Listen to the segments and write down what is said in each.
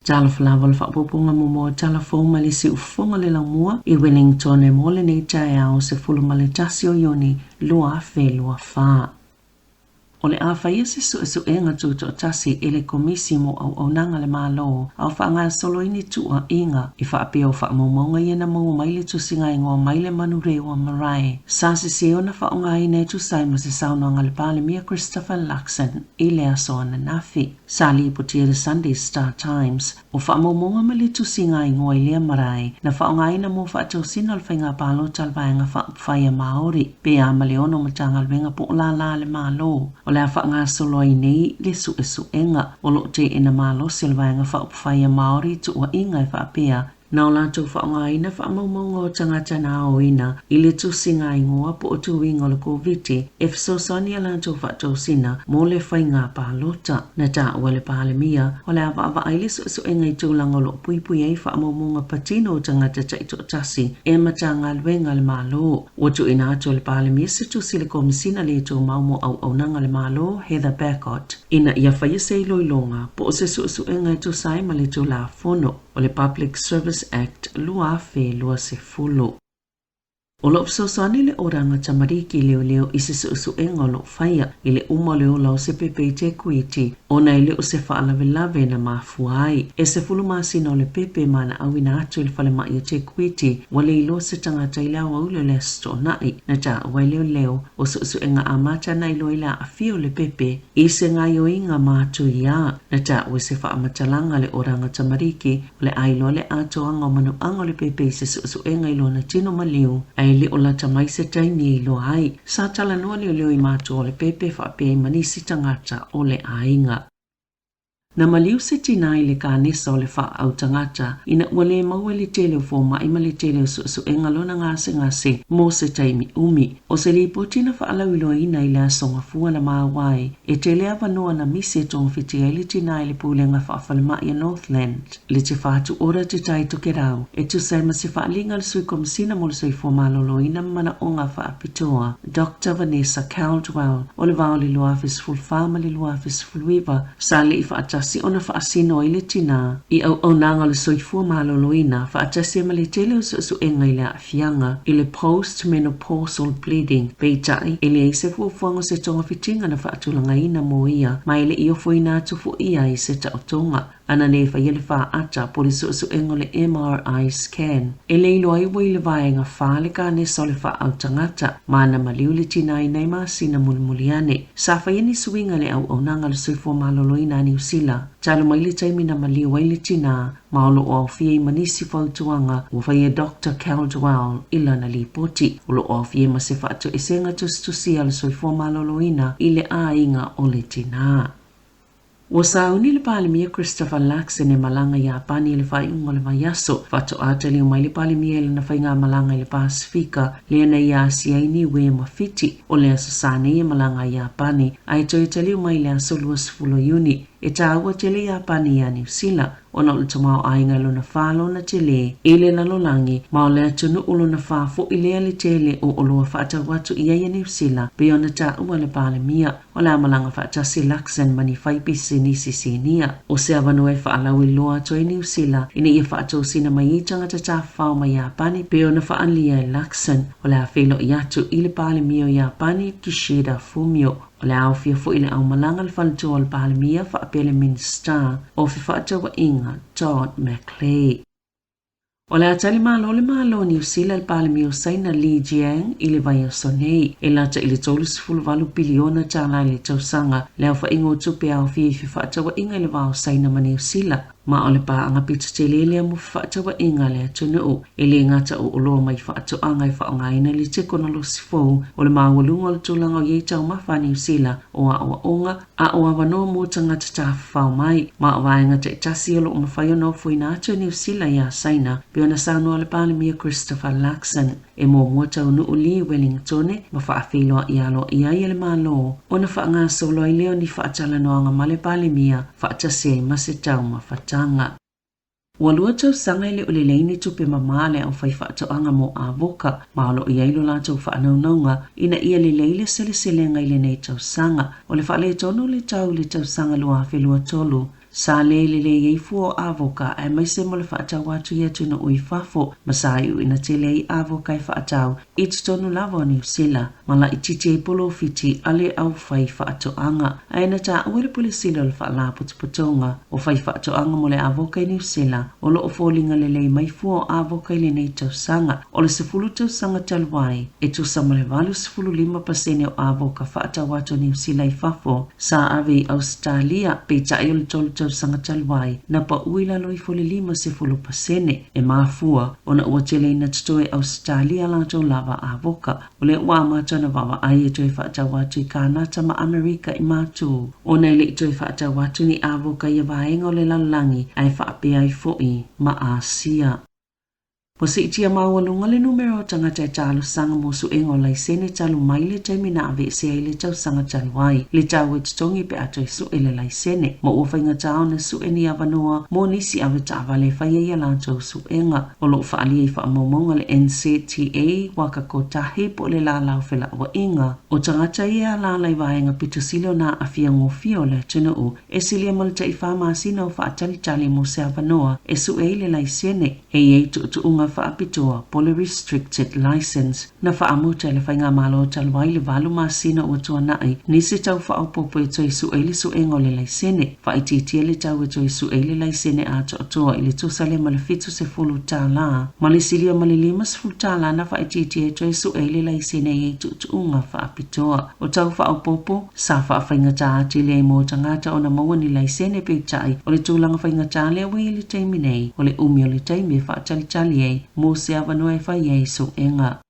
Jala flaval whaapoponga mo jala fōma le si ufonga le langmua I Wellington e mole nei tae au se fulu male tasio yoni lua fe lua wha. O le awhaia se su enga tūto tasi e le komisi mo au nanga le mālo au whaanga solo ini tua inga I whaapea o whaamomonga I na mau maile tu singa ingoa maile manu reo marae. Sa se seona whaonga I ne tu saima se saunanga le pale mia Christopher Luxon I le aso ana nafi. Sa li putia le Sunday Star Times o whaamomonga mali tu singa ingoa I lea marae na whaonga ina mo whaatau sina al whainga palo talvaenga whaia Māori pe a maleono matanga al venga po la le mālo. O le whaanga solo I nei le suenga o lo te ina malo silvaenga whaia Māori tu ua inga I whaapea na o lātou whaonga ina whaamaumonga o tangata na o ina I le tu singa ingoa po o tu winga le COVID e fsosani a lātou whaatau sina mo le whainga pālota na tā ua le pālemia o le awa aile suenga I tūlanga lo pui ai whaamaumonga patino o tangata taito tasi e matanga alwenga le malo o tu ina ato le pālemia se tu sile komisina le tō maumo au nanga le malo Heather Bacot ina ia whaia se iloilonga po o se suenga I tu saima le tu la fono o le Public Service Act lua fe lua se fulu. O lo fsosani le oranga tamariki leo I se suenga o lo whaia I le uma leo lau se pepe te kuiti o na leo se whaalawelave na mafuai e se fulu masina o le pepe mana awina atu il whale mai te kuiti wale ilo se tangata I lau au le sto nai na ta wai leo o suenga amata na ilo ila afio le pepe I se ngayo inga matu ia na ta we se whaamatalanga le oranga tamariki le ailo le ato anga manu anga le pepe se suenga ilo na tino maliu le o la tamai se taini lo ai sa tala noa leo I mātua o le pepe whaapea I manisi tangata o le ainga. Na maliu se tina I le kānesa o le wha au tangata ina ua le maua le tele o fōma I ma le tele o suenga lona ngase mo se taimi umi. O se li potina wha alau ilo ina I le asonga fua na maawai e tele awa noa na mise tonga whitia I le tina I le pūlenga whaafalema I Northland. Le te whaatu ora te tai toke rau e tu saima se whaalinga le sui komisina mo le sui fōma lolo ina mana o ngā whaapitoa Dr. Vanessa Caldwell o le vao le luafis fulfama le luafis fulwiva sa le I whaata si ona whaasino I le tina I au nanga le soifua maloloina whaatasi ma le tele o suenga I le afianga I le post-menopausal bleeding peitai I le eise fuafuanga se tonga fitinga na whaatulanga ina mo ia ma ile iofo ina atufu ia I se taotonga ana ne whaia le wha ata po le suenga le MRI scan e le ilo ai wai le vaenga whaale ka ne so le wha au tangata ma na maliu le tina I nei masina mulmuliane sa whaia ni suinga le au nanga le soifua maloloina New Zealand talo mai le taimi na maliu wai le tina maolo o fia I manisi fautuanga o whaia Dr. Caldwell ila na li poti o lo o fia ma se whaatu e senga tustusia le soifua maloloina I le a inga o le tina. O sauni le palemia Christopher Luxon e malanga ia pani le whaiunga le vaiaso whato atali o mai le palemia le na whainga malanga I le Pasifika le na ia siaini we mawhiti o le asasane I malanga ia pani ai to itali o mai le aso luas fulo uni e tāua tele ia pani ia New Zealand ona o le tamau ainga lo na whalo na tele ele na lolangi ma o le atunu ulo na whafo I lea le tele o oloa whaata watu ia ia New Zealand pe ona tāua le palemia o le amalanga whaatasi Luxon mani whaipisi nisi sinia o se avano e whaalau I loa to New Zealand ina ia whaatau sina mai I tangata tā whao mai ia pani pe ona whaanlia e Luxon o le awhelo I atu I le palemia o ia pani Kishida Fumio o le au fia fo I le au malanga le whantua o le palemia whaapele Minister o fi whaatawa inga Todd McClay. O le atali malo New Zealand le palemia o saina Li Jiang I le vai o sonei e lata I le tolu sifulu valu biliona tala I le tausanga le au whaingo tupe au fia fi whaatawa inga I le vao saina ma New Zealand ma o le paanga pita te lelea mo whaatawa inga le atunu e le ngata o oloa mai whaatoanga I whaongaina le te kono lo sifou o le mawalunga o le tūlanga o ye tau mawha New Zealand o a oa onga a oa wanoa mo tangata ta whao mai ma o vaenga te tasi o lo o mawhai o no fuina atu New Zealand ia saina pe ona sanua le palemia Christopher Luxon e mo mua tau nu uli Wellington ma whaafeloa I alo ia I le malo ona whaanga solo I leo ni whaatala noanga ma le palemia whaatasi ai mase tau ma whatanga. Ua lua tau sanga I le leini tupe mamale au whai whaatoanga mo a voka ma alo I ailo la tau whaanaunga ina ia le leile sele selenga I le nei tau sanga o le whaale tono le tau sanga lua whelua tolu Sa le yei fuo avoka e mai se mole whaatau atu ia tuna ui whafo masai u ina te lei avoka i whaatau i te tonu lava o New Zealand mala i titi e polo fiti ale au whai whaatoanga. Aina ta uere pule sila le whaala putuputonga o whai whaatoanga mole avoka i New Zealand o lo o fōlinga le lei mai fuo avoka i le nei tausanga o le sefulu tausanga talwai e tu samole valu sefulu 5% o avoka whaatau atu New Zealand i whafo sa ave Australia pe tai o le tolu tausanga talwai na pa uila lo i fole 5% e mafua o na ua tele ina tutoe Australia la tau lava avoka o le ua matana wawa ai e toi whaatau atu i Kanata ma Amerika i mātu o na ile i toi whaatau atu ni avoka i a vaenga o le lalangi ai whaapea i foi ma Asia. Po se itia mawalunga le numero tangata e talo sanga mo suenga o laisene talo mai le taimina ave se ai le tau sanga talwai. Le tau e tutongi pe ato e sue le laisene. Mo ua whainga tau na sueni avanoa mo nisi ave tawa le whaia ia lantou suenga. O lo whaali e whaamomonga le NCTA waka ko tahe po le la lau whela ua inga. O tangata ia la lai vaenga pito silo na afia ngofio le tuna u. E silia malta i whama asina o whaatali tali mo se avanoa e sue le laisene. E ei tuunga whaapitoa pole restricted license na whaamuta le whainga malo talwai le valu masina ua tua nai nisi tau whaapopo e toi sueli suengo le laisene whaititia le tau e toi sueli laisene a toa ili tusale ma le fitu se fulu tala ma le silia ma le 5 fulu tala na whaititia e toi sueli laisene e tuunga whaapitoa o tau whaapopo sa whaawhainga taati le mo tangata o na maua ni laisene pe tai o le tūlanga whainga tale a wei le taiminei o le umi o le taimi whaatalitali e mo se avanoa e whai eiso enga.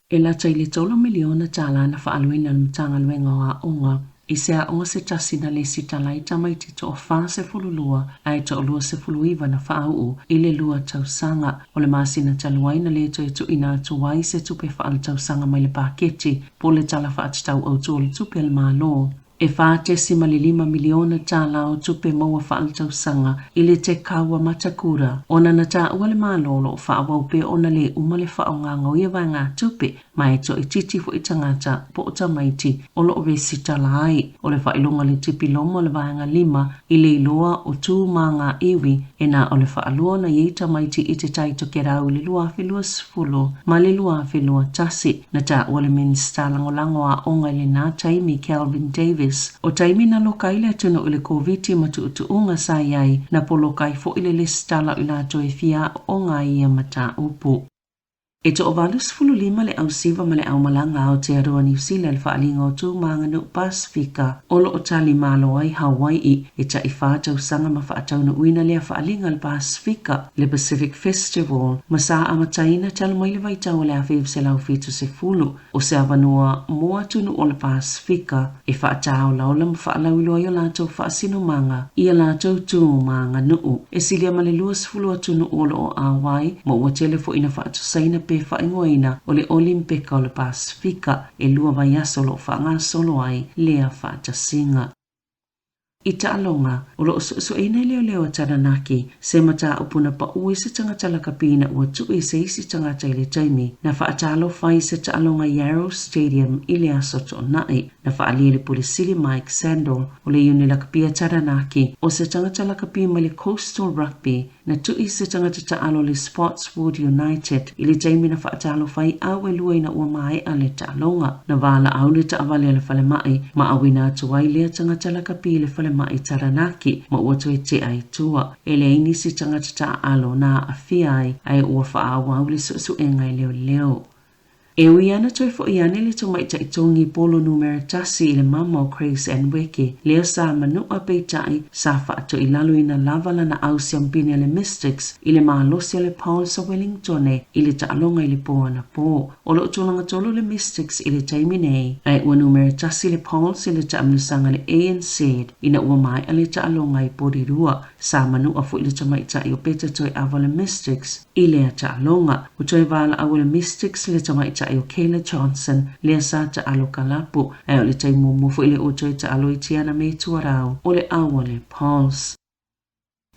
E la tai le tolo miliona tala na whaaluina na mtanga luenga o a onga, i se a onga se tasina le si talai tamaiti to o wha se fululua, ai to o lua se fuluiva na whaau i le lua tausanga, o le masina taluaina le to e tu ina atu wai se tupe whaal tausanga mai le paketi, po le tala whaatitau au tu o le tupe al malo. E whaate sima le 5 miliona tala o tupe maua whaal tausanga i le te kaua matakura. Ona na ta ua le malolo o whaawau pe ona le uma le whaonganga o ia vai ngā tupe mai to i titi fu i tangata po o tamaiti o lo o vesi tala ai. O le whailonga le tipi lomo le vai ngā 5 i le iloa o tū mā ngā iwi e na o le whaalua na iei tamaiti i te taito ke rau le lua whelua sifulu ma le lua whelua tasi. Na ta ua le minsta langolango a onga le nā taimi Calvin Davis o taimi na loka ile tunu ile COVID matuutuunga sai ai na polokai fo ile listala ila toi fia o ngā ia mata upu. E to o valus fulu 5 le au siva ma le au malanga o te aroa New Zealand le whaalinga o tū manganu Pasifika o lo o tali malo ai Hawaii e ta i whātau sanga ma whaatau na uina lea whaalinga le Pasifika le Pacific Festival ma sa amataina tala mai le vaitau le awhiv se lau fitu se fulu o se avanua moa tunu o le Pasifika e whaatau laula ma whaalau iloa i o lātou whaasino manga i a lātou tū manga nuu e silia ma le luas fulu atunu o lo o Hawaii ma ua tele fo ina whaatu saina pe whaingoina o le Olimpika o le Pasifika e lua vai aso lo whaanga solo ai lea whaatasinga. I ta'alonga, o lo so ina leo taranaki, se mata upuna pa ui se tangata lakapina ua tui se isi tangata ile taimi, na whaatalo whai se ta'alonga Yarrow Stadium ile aso to nai, na whaalia le pulisili Mike Sandor, o le uni lakapia taranaki, o se tangata lakapia ma le Coastal Rugby, na tui se tangata ta'alo le Spotswood United, ile taimi na whaatalo whai awe lua ina ua mai a le ta'alonga, na wala au le ta'awale le whale mai, ma awina atuai lea tangata lakapia le whale mai taranaki ma ua toe te ai tua. E le ini si tangata ta alo na awhiai ai ua whaawa au le suenga i leo. E ui ana toi fo i ane le tomai ta i tongi polo numero tasi i le mama o Chris and Weke. Leo sa manua peitai sa whaato i lalu ina lavala na au siampine le Mystics i le maalosia le Paul sa Wellingtone i le taalonga i le poa na po. O lo utulanga tolo le Mystics i le taiminei. Ai ua numero tasi le Paul si le taamnusanga le ANC ina ua mai a le taalonga i porirua. Sa manua fo i le tomai ta i o peta toi ava le Mystics i le taalonga. O toi vala au le Mystics le tomai ta o Kayla Johnson lea sa ta alo kalapu ai o le taimumu fo ile o toi ta alo i tiana me tuarau o le awa le Pauls.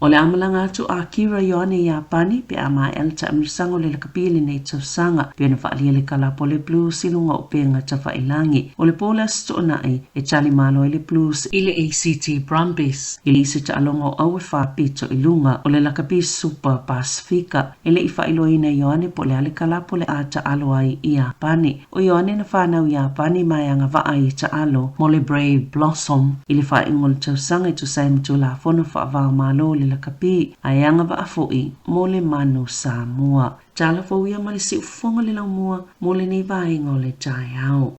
O le amalanga atu a Kira Ioane Iapani pe a mai ala ta amirisanga o le lakapili nei tausanga pe na whaalia le kalapo le blues ilunga o penga ta whailangi. O le pola stoonai e tali malo le blues i le ACT Brumbies. I le isi ta alonga o au e whapito ilunga o le lakapi Super Pasifika. E le i whailoina Ioane po le ale kalapo le a ta alo ai Iapani. O Ioane na whanau Iapani mai anga vaai ta alo mo le Brave Blossom. I le whaingol tausanga i tu saimatu la fono whaavao malo le lakapi ai anga wa afoi mo le manu Samoa. Tala fo ia ma le si ufonga le lau mua mo le nei vainga o le tai au.